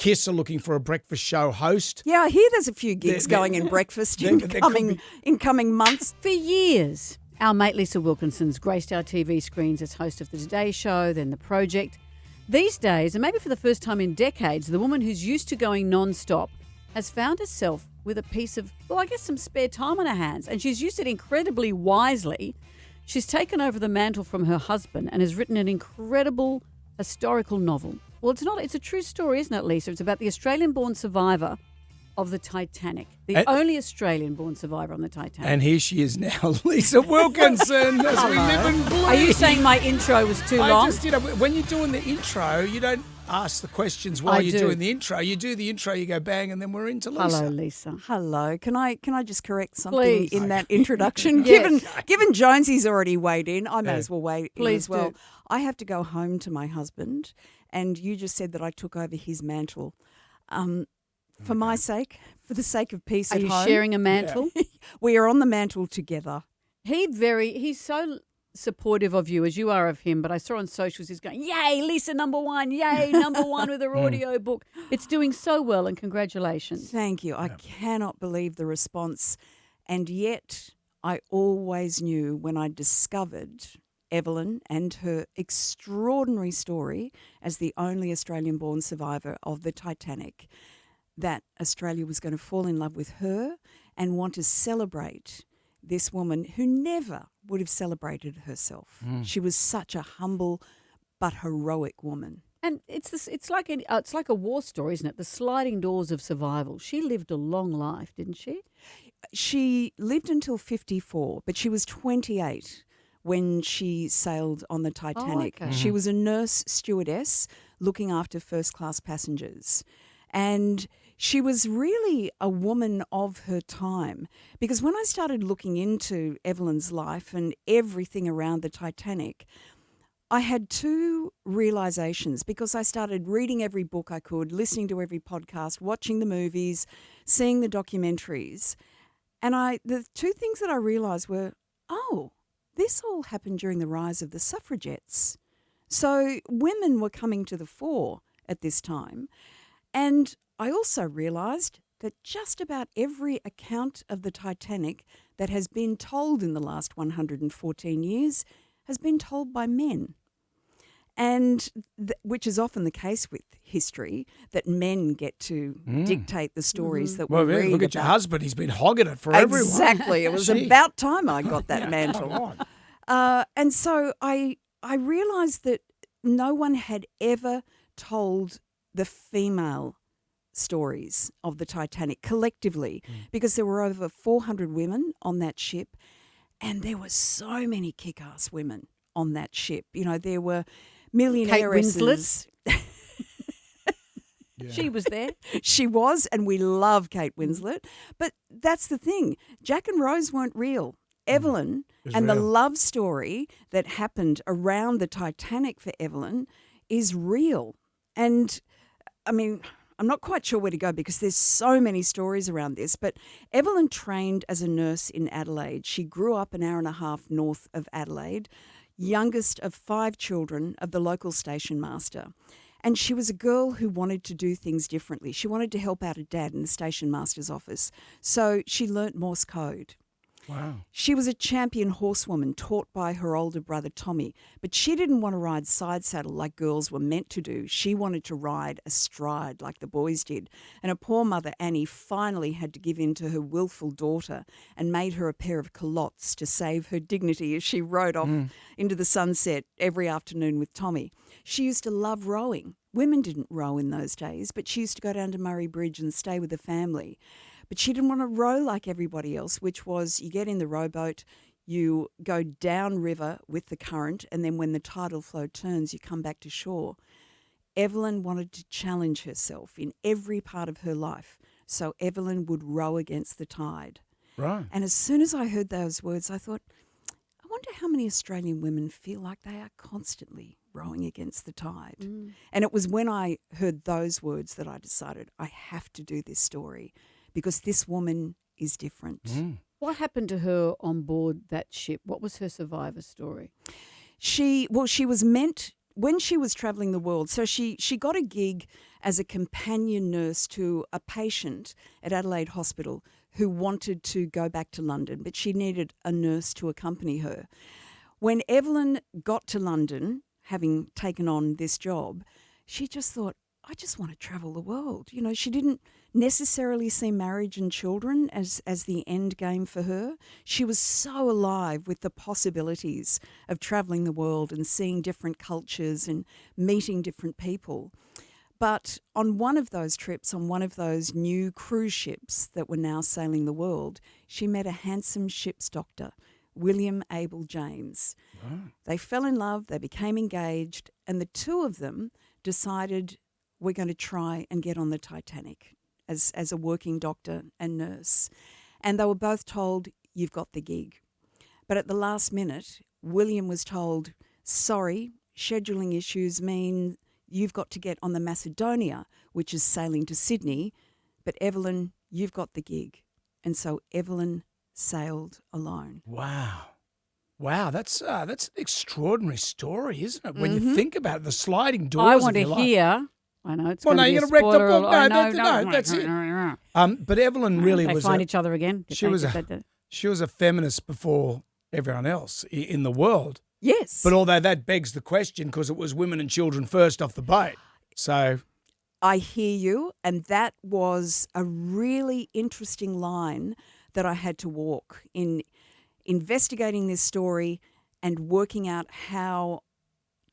Kiss are looking for a breakfast show host. Yeah, I hear there's a few gigs going in breakfast in coming months. For years, our mate Lisa Wilkinson's graced our TV screens as host of The Today Show, then The Project. These days, and maybe for the first time in decades, the woman who's used to going non-stop has found herself with a piece of, well, I guess some spare time on her hands, and she's used it incredibly wisely. She's taken over the mantle from her husband and has written an incredible historical novel. Well, it's a true story, isn't it, Lisa? It's about the Australian-born survivor of the Titanic, the only Australian-born survivor on the Titanic. And here she is now, Lisa Wilkinson, as we live and bleed. Are you saying my intro was too long? When you're doing the intro, you don't ask the questions while you're doing the intro. You do the intro, you go bang, and then we're into Lisa. Hello, Lisa. Hello. Can I just correct something Please. in that introduction? Yes. Given Jonesy's already weighed in, I may as well weigh in Please as well. do. I have to go home to my husband, and you just said that I took over his mantle. For my sake, for the sake of peace Are at you home. sharing a mantle? We are on the mantle together. He's so supportive of you as you are of him, but I saw on socials he's going, yay, Lisa #1, yay, #1 with her audio book. It's doing so well, and congratulations. Thank you. I cannot believe the response. And yet I always knew when I discovered Evelyn and her extraordinary story as the only Australian-born survivor of the Titanic, that Australia was going to fall in love with her and want to celebrate this woman who never would have celebrated herself. She was such a humble but heroic woman. And it's like a war story, isn't it? The sliding doors of survival. She lived a long life, didn't she? She lived until 54, but she was 28 when she sailed on the Titanic. Oh, okay. She was a nurse stewardess looking after first-class passengers. And she was really a woman of her time, because when I started looking into Evelyn's life and everything around the Titanic, I had two realizations, because I started reading every book I could, listening to every podcast, watching the movies, seeing the documentaries. And the two things that I realized were, this all happened during the rise of the suffragettes. So women were coming to the fore at this time. And I also realised that just about every account of the Titanic that has been told in the last 114 years has been told by men. And which is often the case with history, that men get to dictate the stories that we read. Look at your husband. He's been hogging it for everyone. Exactly. It was about time I got that mantle. And so I realised that no one had ever told the female stories of the Titanic collectively, because there were over 400 women on that ship, and there were so many kick-ass women on that ship. You know, there were millionairesses. Kate Winslet. She was there. She was, and we love Kate Winslet. But that's the thing. Jack and Rose weren't real. Evelyn and the love story that happened around the Titanic for Evelyn is real. And, I mean, I'm not quite sure where to go because there's so many stories around this, but Evelyn trained as a nurse in Adelaide. She grew up an hour and a half north of Adelaide, youngest of 5 children of the local station master. And she was a girl who wanted to do things differently. She wanted to help out her dad in the station master's office. So she learnt Morse code. Wow. She was a champion horsewoman taught by her older brother Tommy, but she didn't want to ride side saddle like girls were meant to do. She wanted to ride astride like the boys did. And her poor mother Annie finally had to give in to her willful daughter and made her a pair of culottes to save her dignity as she rode off into the sunset every afternoon with Tommy. She used to love rowing. Women didn't row in those days, but she used to go down to Murray Bridge and stay with the family. But she didn't want to row like everybody else, which was you get in the rowboat, you go down river with the current, and then when the tidal flow turns, you come back to shore. Evelyn wanted to challenge herself in every part of her life, so Evelyn would row against the tide. Right. And as soon as I heard those words, I thought, I wonder how many Australian women feel like they are constantly rowing against the tide. And it was when I heard those words that I decided I have to do this story, because this woman is different. What happened to her on board that ship? What was her survivor story? She was meant when she was travelling the world, so she got a gig as a companion nurse to a patient at Adelaide Hospital who wanted to go back to London, but she needed a nurse to accompany her. When Evelyn got to London, having taken on this job, she just thought, I just want to travel the world. You know, she didn't necessarily see marriage and children as the end game for her. She was so alive with the possibilities of travelling the world and seeing different cultures and meeting different people. But on one of those trips, on one of those new cruise ships that were now sailing the world, she met a handsome ship's doctor, William Abel James. Wow. They fell in love, they became engaged, and the two of them decided, we're going to try and get on the Titanic as a working doctor and nurse. And they were both told, you've got the gig. But at the last minute, William was told, sorry, scheduling issues mean you've got to get on the Macedonia, which is sailing to Sydney. But Evelyn, you've got the gig. And so Evelyn sailed alone. Wow, that's an extraordinary story, isn't it? When you think about it, the sliding doors. I want of to your hear. life. I know it's Well, going no, to be you're a going to wreck the spoiler. book. No, that's it. But Evelyn really they was. Find each other again. She was a feminist before everyone else in the world. Yes. But although that begs the question, because it was women and children first off the boat. So I hear you, and that was a really interesting line that I had to walk in investigating this story and working out how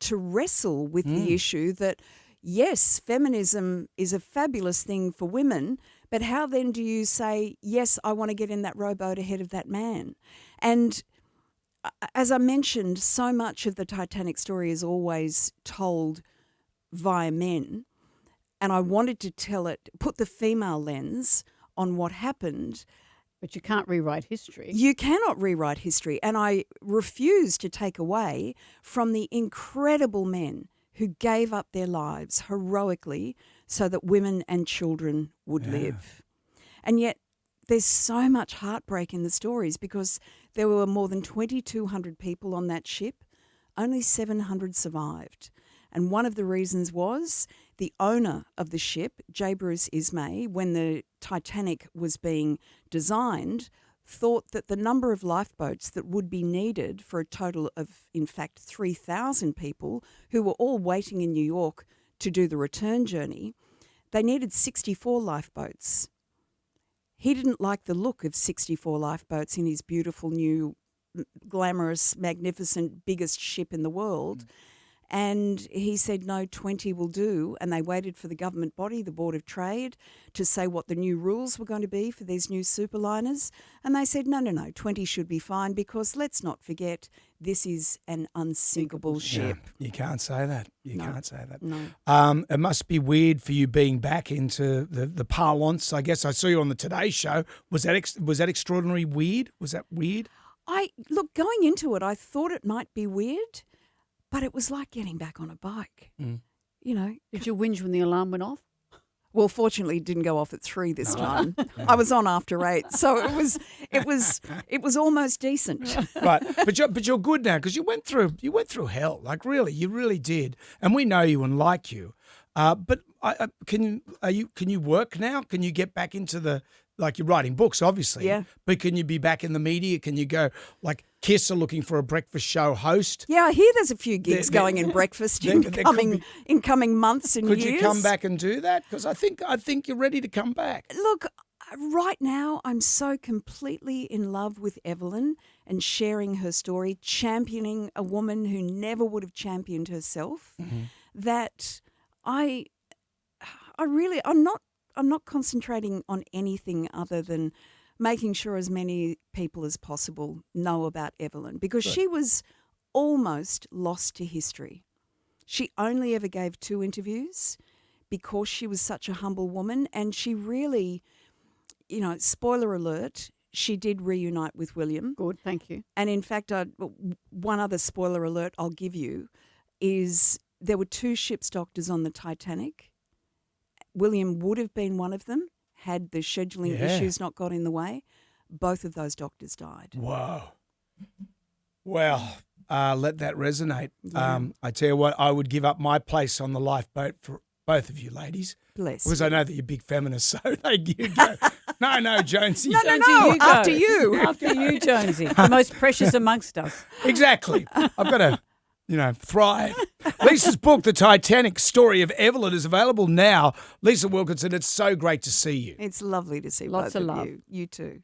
to wrestle with the issue that, yes, feminism is a fabulous thing for women, but how then do you say, yes, I want to get in that rowboat ahead of that man? And as I mentioned, so much of the Titanic story is always told via men, and I wanted to tell it, put the female lens on what happened. But you can't rewrite history. You cannot rewrite history, and I refuse to take away from the incredible men who gave up their lives heroically so that women and children would live. And yet there's so much heartbreak in the stories because there were more than 2,200 people on that ship. Only 700 survived. And one of the reasons was the owner of the ship, J. Bruce Ismay, when the Titanic was being designed, thought that the number of lifeboats that would be needed for a total of, in fact, 3,000 people who were all waiting in New York to do the return journey, they needed 64 lifeboats. He didn't like the look of 64 lifeboats in his beautiful new, glamorous, magnificent, biggest ship in the world. And he said, no, 20 will do. And they waited for the government body, the Board of Trade, to say what the new rules were going to be for these new superliners. And they said, no, 20 should be fine because let's not forget this is an unsinkable ship. Yeah, you can't say that. You can't say that. No. It must be weird for you being back into the parlance. I guess I saw you on the Today Show. Was that extraordinary weird? Was that weird? Look, going into it, I thought it might be weird. But it was like getting back on a bike, you know. Did you whinge when the alarm went off? Well, fortunately, it didn't go off at 3 this time. I was on after 8, so it was almost decent. Right, but you're good now because you went through hell. Like really, you really did, and we know you and like you. But can you work now? Can you get back into the, like, you're writing books, obviously. Yeah. But can you be back in the media? Can you go, like, Kiss are looking for a breakfast show host? Yeah, I hear there's a few gigs going in breakfast in coming months and years. Could you come back and do that? Because I think you're ready to come back. Look, right now I'm so completely in love with Evelyn and sharing her story, championing a woman who never would have championed herself, that I'm not concentrating on anything other than making sure as many people as possible know about Evelyn because she was almost lost to history. She only ever gave 2 interviews because she was such a humble woman, and she really, you know, spoiler alert, she did reunite with William. Good, thank you. And in fact, one other spoiler alert I'll give you is there were 2 ship's doctors on the Titanic. William would have been one of them had the scheduling issues not got in the way. Both of those doctors died. Wow. Well, let that resonate. I tell you what, I would give up my place on the lifeboat for both of you ladies. Bless. Because I know that you're big feminists, so you go. No, Jonesy. No, Jonesy, you go. after you. After you, Jonesy. The most precious amongst us. Exactly. I've got to, thrive. Lisa's book, The Titanic Story of Evelyn, is available now. Lisa Wilkinson, it's so great to see you. It's lovely to see Lots both of of love. you. You too.